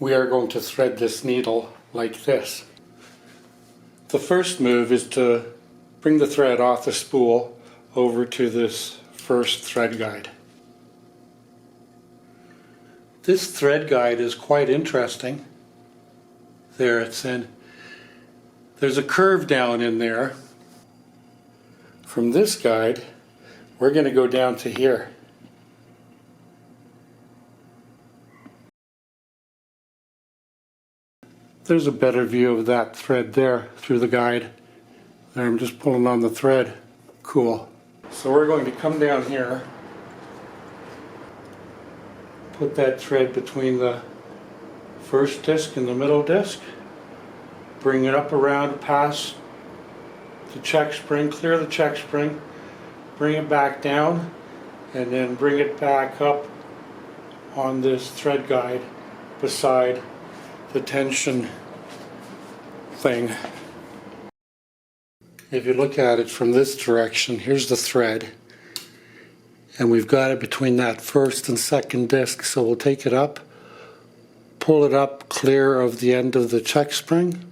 we are going to thread this needle like this. The first move is to bring the thread off the spool over to this first thread guide. This thread guide is quite interesting. There it's in. There's a curve down in there. From this guide, we're going to go down to here. There's a better view of that thread there through the guide. There, I'm just pulling on the thread. Cool. So we're going to come down here, put that thread between the first disc and the middle disc, bring it up around past the check spring, clear the check spring, bring it back down, and then bring it back up on this thread guide beside the tension thing. If you look at it from this direction, here's the thread, and we've got it between that first and second disc, so we'll take it up, pull it up clear of the end of the check spring,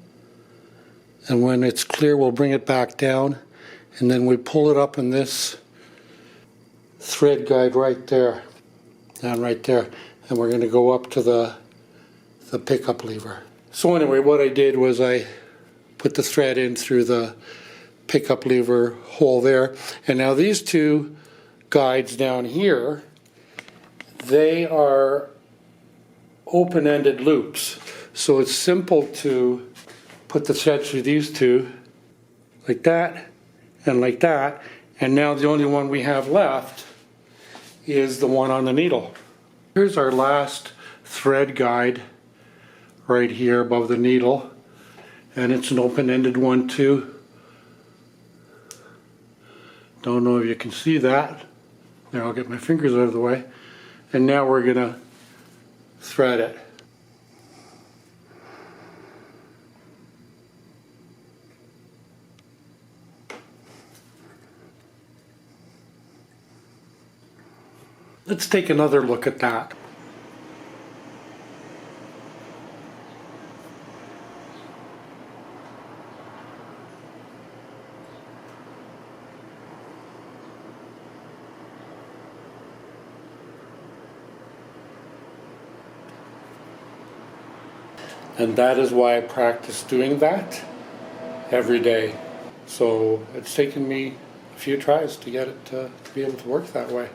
and when it's clear we'll bring it back down, and then we pull it up in this thread guide right there, down right there, and we're going to go up to the pickup lever. So anyway, what I did was I put the thread in through the pickup lever hole there, and now these two guides down here, they are open-ended loops, so it's simple to put the thread through these two like that and like that, and now the only one we have left is the one on the needle. Here's our last thread guide right here above the needle, and it's an open-ended one too. Don't know if you can see that. There, I'll get my fingers out of the way. And now we're going to thread it. Let's take another look at that. And that is why I practice doing that every day. So it's taken me a few tries to get it to be able to work that way.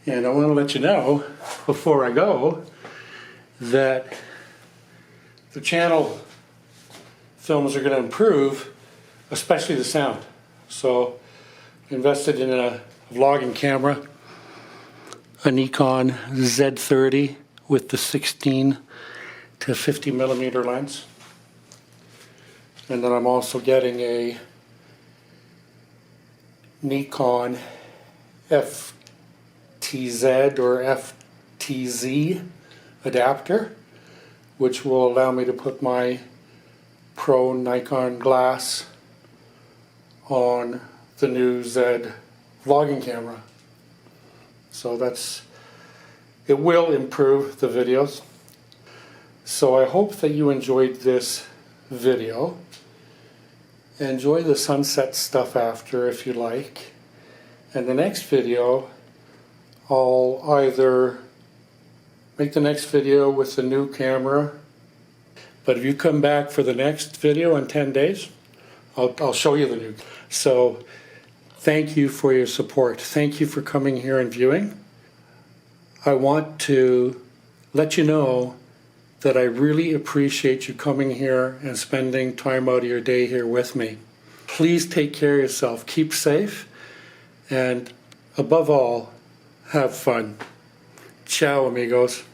And I want to let you know, before I go, that the channel films are going to improve, especially the sound. So I invested in a vlogging camera, a Nikon Z30 with the 16 to 50 millimeter lens. And then I'm also getting a Nikon FTZ or FTZ adapter, which will allow me to put my Pro Nikon glass on the new Z vlogging camera. So it will improve the videos. So I hope that you enjoyed this video. Enjoy the sunset stuff after if you like. And the next video, I'll either make the next video with the new camera, but if you come back for the next video in 10 days, I'll show you the new. So thank you for your support. Thank you for coming here and viewing. I want to let you know that I really appreciate you coming here and spending time out of your day here with me. Please take care of yourself, keep safe, and above all, have fun. Ciao, amigos.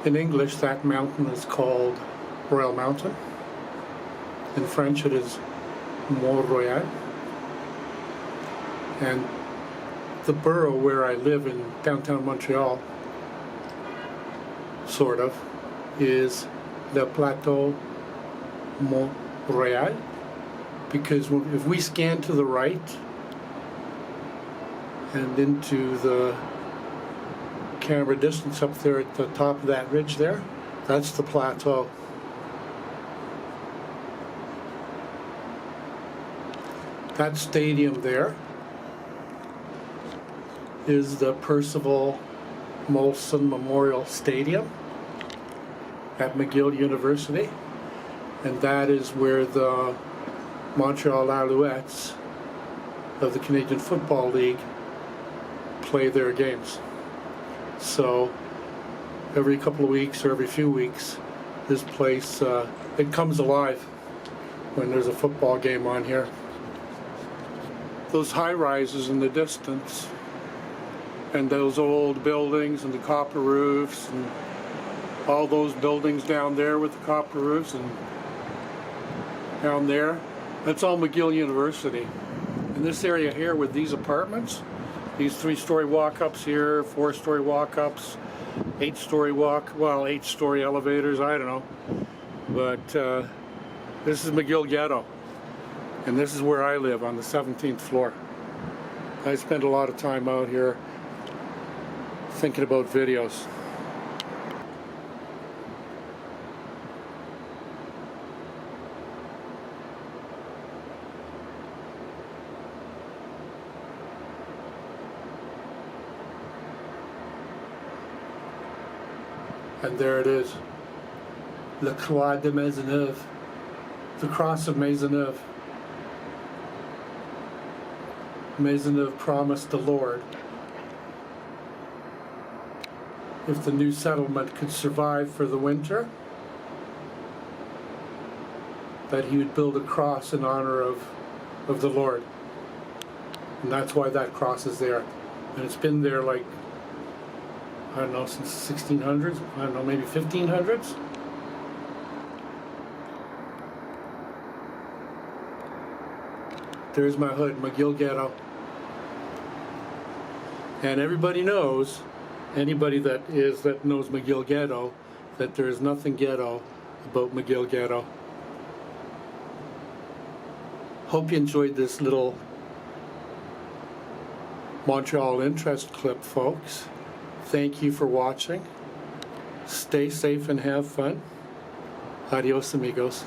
In English, that mountain is called Royal Mountain. In French, it is Mont-Royal. And the borough where I live in downtown Montreal, sort of, is Le Plateau Mont-Royal, because if we scan to the right and into the camera distance up there at the top of that ridge there, that's the plateau. That stadium there is the Percival Molson Memorial Stadium at McGill University, and that is where the Montreal Alouettes of the Canadian Football League play their games. So every couple of weeks or every few weeks, this place, it comes alive when there's a football game on here. Those high rises in the distance and those old buildings and the copper roofs and all those buildings down there with the copper roofs and down there, that's all McGill University. In this area here with these apartments, these 3-story walk-ups here, 4-story walk-ups, 8-story elevators, I don't know. But this is McGill Ghetto. And this is where I live, on the 17th floor. I spend a lot of time out here thinking about videos. And there it is, La Croix de Maisonneuve, the Cross of Maisonneuve. Maisonneuve promised the Lord, if the new settlement could survive for the winter, that he would build a cross in honor of the Lord. And that's why that cross is there. And it's been there, like, I don't know, since the 1600s, I don't know, maybe 1500s. There's my hood, McGill Ghetto. And everybody knows, anybody that knows McGill Ghetto, that there is nothing ghetto about McGill Ghetto. Hope you enjoyed this little Montreal interest clip, folks. Thank you for watching. Stay safe and have fun. Adios, amigos.